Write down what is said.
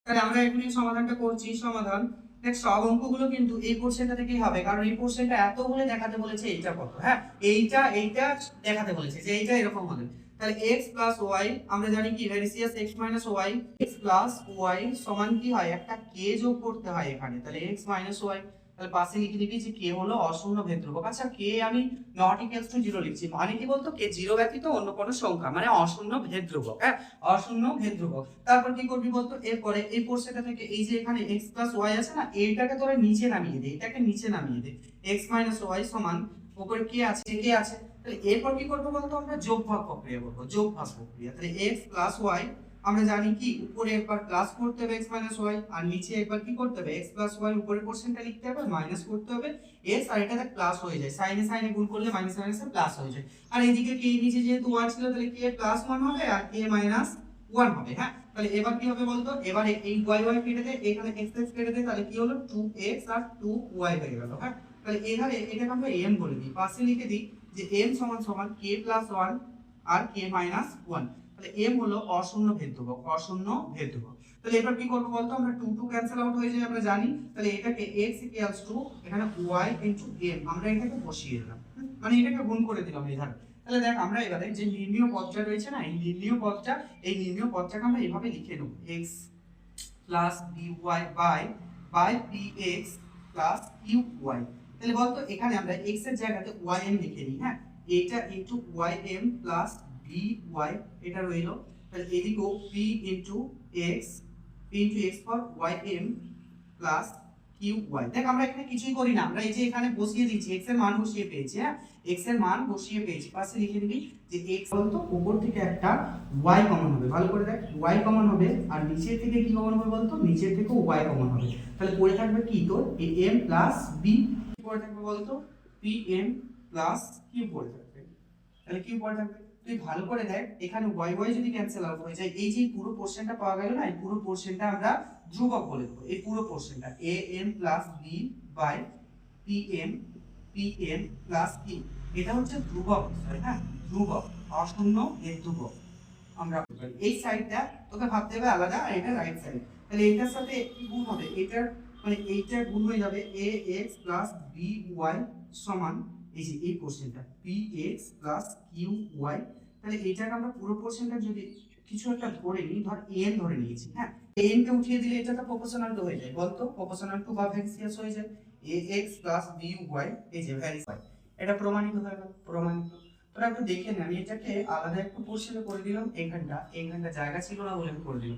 তাহলে আমরা এখানে সমাধানটা করছি। সমাধান দেখ, সব অঙ্কগুলো কিন্তু এই পোরশনটা থেকেই হবে, কারণ এই পোরশনটা এত বলে দেখাতে বলেছে এইটা কত। হ্যাঁ, এইটা দেখাতে বলেছে যে এইটা এরকম হবে। তাহলে x + y আমরা জানি কি ভেরিসিয়াস x - y, x + y সমান কি হয়, একটা k যোগ করতে হয় এখানে। তাহলে x - y, তাহলে পাশে লিখে দিবি যে k হলো অশূন্য ভেদ ধ্রুবক। আচ্ছা, k আমি নট ইকুয়ালস টু 0 লিখছি, মানে কি বলতো, k 0 ব্যতীত অন্য কোনো সংখ্যা, মানে অশূন্য ভেদ ধ্রুবক। হ্যাঁ, অশূন্য ভেদ ধ্রুবক। তারপর কি করবি বলতো, এরপরে এই পোরশনটা থেকে এই যে এখানে x + y আছে না, এইটাকে তোরা নিচে নামিয়ে দে, এটাকে নিচে নামিয়ে দে। x - y সমান উপরে কি আছে, k আছে। তাহলে এরপর কি করব বলতো, আমরা যোগ ভাগ প্রক্রিয়া করব, যোগ ভাগ প্রক্রিয়া। তাহলে x + y আমরা জানি কি উপরে একবার প্লাস করতে হবে x - y, আর নিচে একবার কি করতে হবে x + y, উপরে পোরশনটা লিখতে হবে মাইনাস করতে হবে x, আর এটাতে প্লাস হয়ে যায়, সাইনে সাইনে গুণ করলে মাইনাস মাইনাসে প্লাস হয়ে যায়। আর এইদিকে k নিচে যেহেতু 1 ছিল, তাহলে k +1 হবে আর k -1 হবে। হ্যাঁ, তাহলে এবার কি হবে বলতো, এবারে এই y y কেটে দে, এখানে x x কেটে দে, তাহলে কি হলো 2x আর 2y হয়ে গেল। হ্যাঁ, তাহলে এখানে এটাকে আমরা m বলে দিই, পাশে লিখে দিই যে m সমান k + 1 আর k - 1। তাহলে m হলো অশূন্য ভেদ ধ্রুবক, অশূন্য ভেদ ধ্রুবক। তাহলে এবার কি করব বলতো, আমরা 2 2 ক্যান্সেল আউট হয়ে যায় আমরা জানি। তাহলে এটাকে x এখানে y m আমরা এটাকে বসিয়ে দিলাম, মানে এটাকে গুণ করে দিলাম এই ধারে। তাহলে দেখ, আমরা এবারে যে নির্ণীয় পদটা রয়েছে না, এই নির্ণীয় পদটাকে আমরা এভাবে লিখে নেব, x + by px + qy। তাহলে বলতো এখানে আমরা x এর জায়গাতে ym লিখে নিই। হ্যাঁ, এটা ym + by এটা রইলো। তাহলে এদিকেও p x for ym + qy। দেখ, আমরা এখানে কিছুই করি না, আমরা এই যে এখানে বসিয়ে দিয়েছি, x এর মান বসিয়ে পেয়েছি। হ্যাঁ, x এর মান বসিয়ে পেয়েছি, পাশে লিখে দিবি যে x বলতো উপর থেকে একটা y কমন হবে, ভালো করে দেখ, y কমন হবে, আর নিচের থেকে কি কমন হবে বলতো, নিচের থেকেও y কমন হবে। তাহলে পড়ে থাকবে কি তোর am + b, পড়ে থাকবে বলতো pm + q পড়ে থাকবে। তাহলে কি পড়ে থাকবে, তুই ভালো করে দেখ, এখানে y y যদি ক্যান্সেল আউট হয়ে যায়, এই যে পুরো পোরশনটা পাওয়া গেল না, এই পুরো পোরশনটা আমরা ধ্রুবক বলে দেবো। এই পুরো পোরশনটা am + b by pm + q, এটা হচ্ছে ধ্রুবক বিষয়। হ্যাঁ, ধ্রুবক, অশূন্য ভেদ ধ্রুবক। আমরা এই সাইডটা তোকে ভাবতে হবে আলাদা, আর এটা রাইট সাইড। তাহলে এটার সাথে কি গুণ হবে, এটার মানে এইটা গুণ হয়ে যাবে ax + by সমান এই যে এই পোরশনটা px + qy। তাহলে এটাকে আমরা পুরো পোরশনটা যদি কিছু একটা ধরে নিই, ধর n ধরে নিয়েছি। হ্যাঁ, n কে উঠিয়ে দিলে এটা তো প্রপোর্শনাল টু হয়ে যায়, বলতো প্রপোর্শনাল টু বা ভ্যারিসিয়াস হয়ে যায়। ax + by এই যে ভ্যারিসিয়াস, এটা প্রমাণিত হয়ে গেল, প্রমাণিত। তোরা একটু দেখে নে, আমি এটাকে আলাদা একটু পোরশনে করে দিলাম, এইখানটা জায়গা ছিল না বলে আমি করে দিলাম।